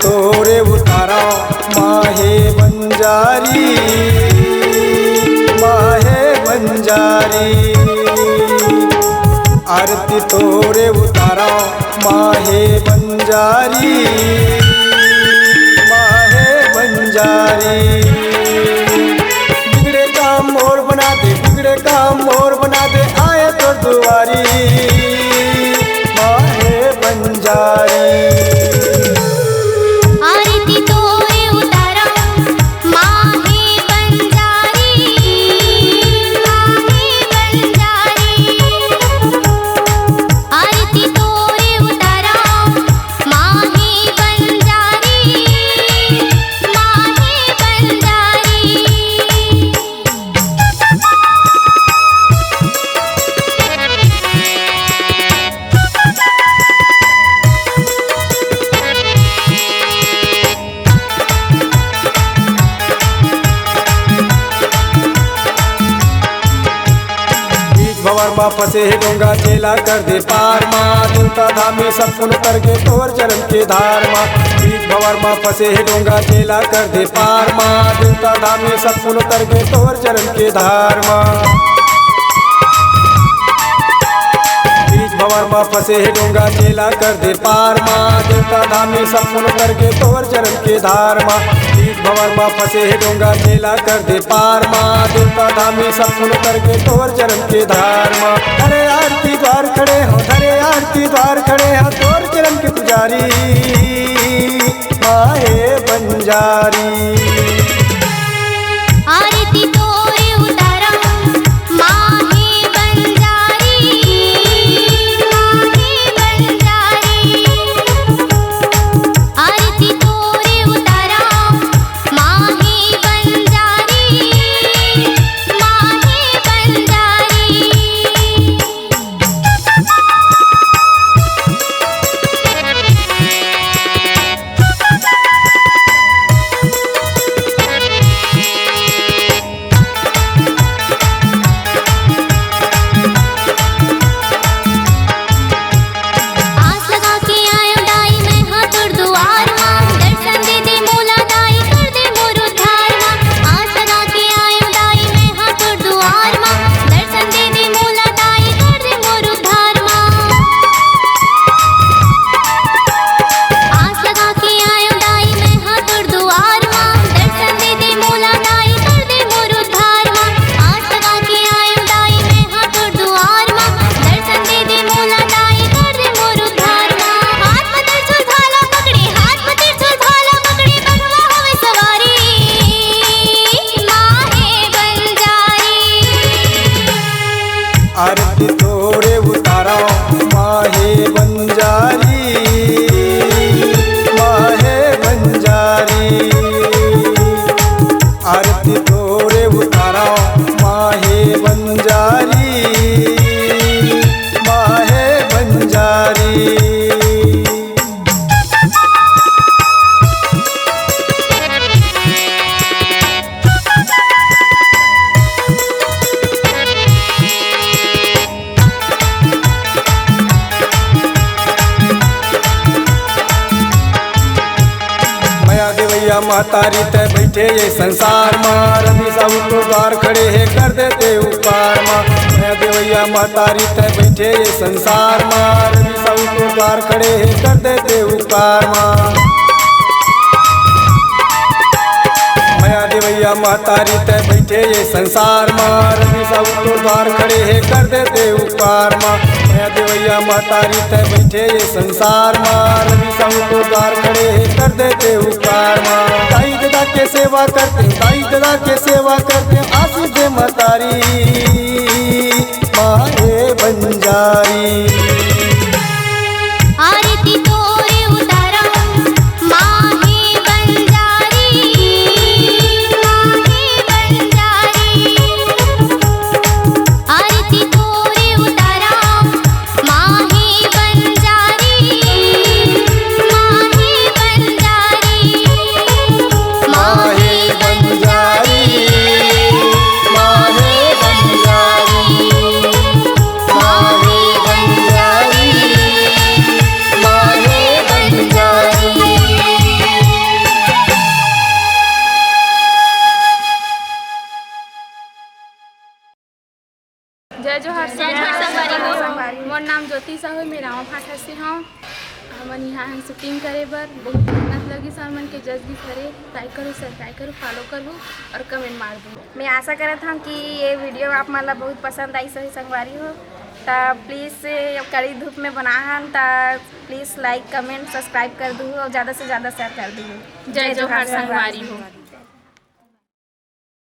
तोरे उतारा माहे बंजारी, माहे बंजारी। आरती तोरे उतारा माहे बंजारी, माहे बंजारी। बिगड़े काम मोर बना दे, बिगड़े काम मोर बना दे, आए तो दुआरी माहे बंजारी। आरती तोरे उतारा माहे बंजारी, माहे बंजारी। आरती तोरे उतारा माहे बंजारी, माहे बंजारी। भंवर माँ फंसे है डोंगा चेला कर दे पार माँ, देवता धामी सब सुन करके तोर चरण के धार माँ। बीच भंवर माँ फंसे है डोंगा चेला कर दे पार माँ, देवता धामी सब सुन करके तोर चरण के धार माँ। बीच भंवर माँ फंसे है डोंगा चेला कर दे पार माँ, देवता धामी सब सुन करके तोर चरण के धार माँ। बीच भंवर माँ फंसे है डोंगा चेला कर दे पार माँ, देवता धामी सब सुन करके तोर चरण के धार माँ। हरे आरती द्वार खड़े हो, हरे आरती द्वार खड़े हो, तोर चरण के पुजारी माहे बंजारी। आरती तोरे उतारा माहे बंजारी, माहे बंजारी। आरती तोरे उतारा माहे बंजारी, माहे बंजारी। आस लगा के आयो दाई मैं हाँ तोर दुआर माँ, दर्शन दे दे मोला दाई कर दे मोर उद्धार माँ। आस लगा के आयो दाई मैं हाँ तोर दुआर माँ, दर्शन दे दे मोला दाई कर दे मोर उद्धार माँ। आस लगा के आयो दाई मैं हाँ तोर दुआर माँ, दर्शन दे दे मोला दाई कर दे मोर उद्धार माँ। आस लगा के आयो दाई मैं हाँ तोर दुआर माँ, दर्शन दे दे मोला दाई कर दे मोर उद्धार माँ। हाथ में त्रिशूल भाला पकड़े, हाथ में त्रिशूल भाला पकड़े, बघवा होवे सवारी माहे बंजारी। आरती तोरे उतारा माहे बंजारी, माहे बंजारी। आरती तोरे उतारा माहे बंजारी, माहे बंजारी। माया देवैया महतारी तय बैठे ये संसार माँ, रवि सब तो द्वार खड़े है कर देते उपकार माँ। माया देवैया महतारी तय बैठे ये संसार माँ, रवि सब तो द्वार खड़े है कर देते उपकार माँ। माया देवैया महतारी तय बैठे ये संसार माँ, रवि सब तो द्वार खड़े है कर देते उपकार माँ। माया देवैया महतारी तय बैठे ये संसार माँ, रवि सब तो द्वार खड़े है कर देते उपकार माँ। ताई दादा के सेवा करते, ताई दादा के सेवा करते, आशीष दे महतारी माहे बंजारी। आरती तोरे उतारा माहे बंजारी, माहे बंजारी। आरती तोरे उतारा माहे बंजारी, माहे बंजारी। माहे बंजारी, माहे बंजारी, माहे बंजारी। जय जोहार संगवारी हो। मोर नाम ज्योति साहू, मैं रामा फाटा से हूँ। हमन यहाँ हम शूटिंग करे बर बहुत मेहनत लगी सर मन के जज भी करे। लाइक करो, सब्सक्राइब करो, फॉलो करो और कमेंट मार दो। मैं आशा करत हूँ कि ये वीडियो आप मन ला बहुत पसंद आई सही संगवारी हो। तो प्लीज़ कड़ी धूप में बना हन तो प्लीज़ लाइक कमेंट सब्सक्राइब कर दू और ज़्यादा से ज़्यादा शेयर कर दू। जय जोहार संगवारी हो।